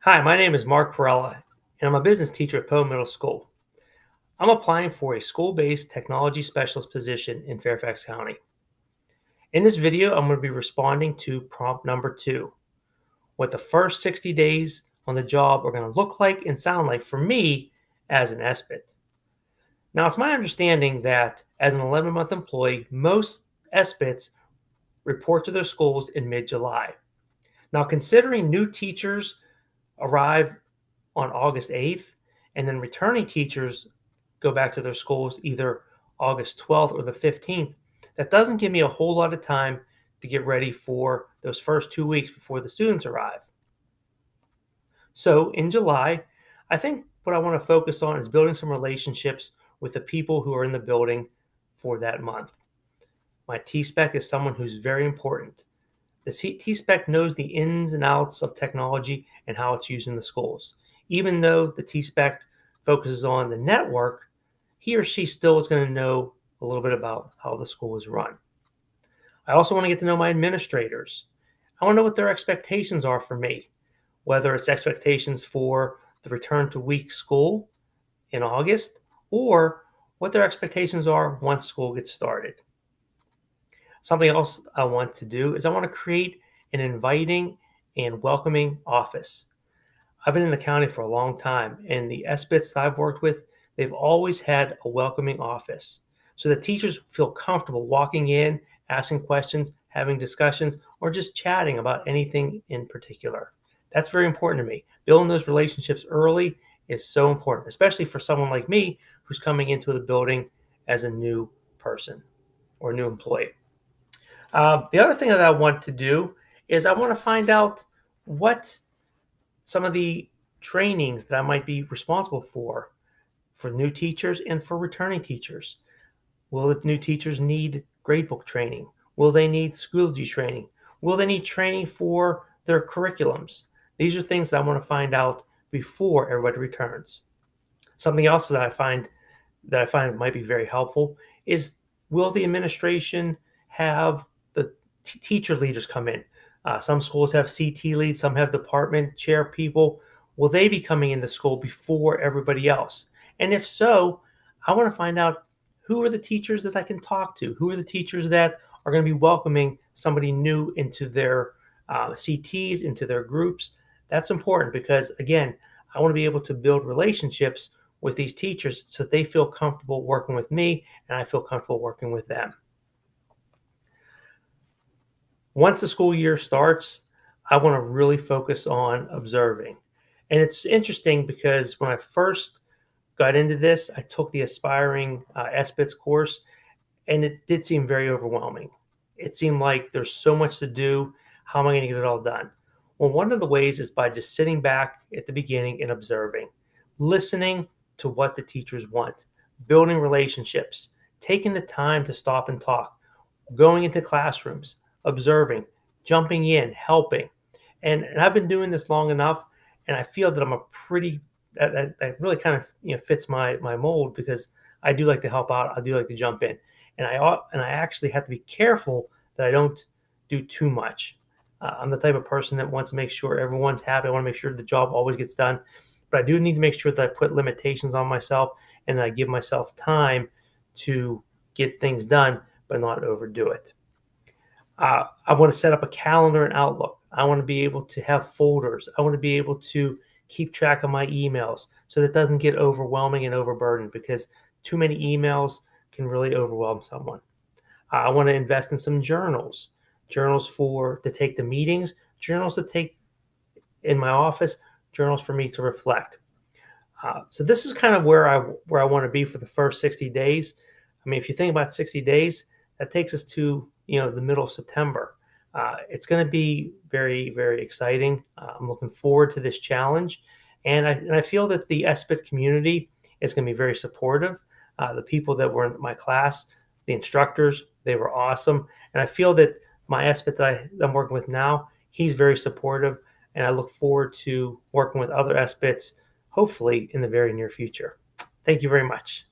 Hi, my name is Mark Perella, and I'm a business teacher at Poe Middle School. I'm applying for a school-based technology specialist position in Fairfax County. In this video, I'm going to be responding to prompt number 2, what the first 60 days on the job are going to look like and sound like for me as an SBIT. Now, it's my understanding that as an 11-month employee, most SBITs report to their schools in mid-July. Now, considering new teachers arrive on August 8th, and then returning teachers go back to their schools either August 12th or the 15th. That doesn't give me a whole lot of time to get ready for those first 2 weeks before the students arrive. So in July, I think what I want to focus on is building some relationships with the people who are in the building for that month. My T-Spec is someone who's very important. The T-Spec knows the ins and outs of technology and how it's used in the schools. Even though the T-Spec focuses on the network, he or she still is going to know a little bit about how the school is run. I also want to get to know my administrators. I want to know what their expectations are for me, whether it's expectations for the return to week school in August or what their expectations are once school gets started. Something else I want to do is I want to create an inviting and welcoming office. I've been in the county for a long time, and the SBITs I've worked with, they've always had a welcoming office. So the teachers feel comfortable walking in, asking questions, having discussions, or just chatting about anything in particular. That's very important to me. Building those relationships early is so important, especially for someone like me who's coming into the building as a new person or new employee. The other thing that I want to do is I want to find out what some of the trainings that I might be responsible for new teachers and for returning teachers. Will the new teachers need gradebook training? Will they need Schoology training? Will they need training for their curriculums? These are things that I want to find out before everybody returns. Something else that I find might be very helpful is, will the administration have the teacher leaders come in? Some schools have CT leads, some have department chair people. Will they be coming into school before everybody else? And if so, I want to find out who are the teachers that I can talk to? Who are the teachers that are going to be welcoming somebody new into their CTs, into their groups? That's important because, again, I want to be able to build relationships with these teachers so that they feel comfortable working with me and I feel comfortable working with them. Once the school year starts, I want to really focus on observing. And it's interesting because when I first got into this, I took the Aspiring SBITS course, and it did seem very overwhelming. It seemed like there's so much to do. How am I going to get it all done? Well, one of the ways is by just sitting back at the beginning and observing, listening to what the teachers want, building relationships, taking the time to stop and talk, going into classrooms, observing, jumping in, helping. And I've been doing this long enough, and I feel that I'm a pretty that really kind of fits my mold because I do like to help out. I do like to jump in, and I actually have to be careful that I don't do too much. I'm the type of person that wants to make sure everyone's happy. I want to make sure the job always gets done, but I do need to make sure that I put limitations on myself and that I give myself time to get things done, but not overdo it. I want to set up a calendar and Outlook. I want to be able to have folders. I want to be able to keep track of my emails so that it doesn't get overwhelming and overburdened, because too many emails can really overwhelm someone. I want to invest in some journals, to take the meetings, journals to take in my office, journals for me to reflect. So this is kind of where I want to be for the first 60 days. I mean, if you think about 60 days, that takes us to the middle of September. It's going to be very, very exciting. I'm looking forward to this challenge, and I feel that the SBIT community is going to be very supportive. The people that were in my class, the instructors, they were awesome, and I feel that my SBIT that I'm working with now, he's very supportive, and I look forward to working with other SBITs, hopefully in the very near future. Thank you very much.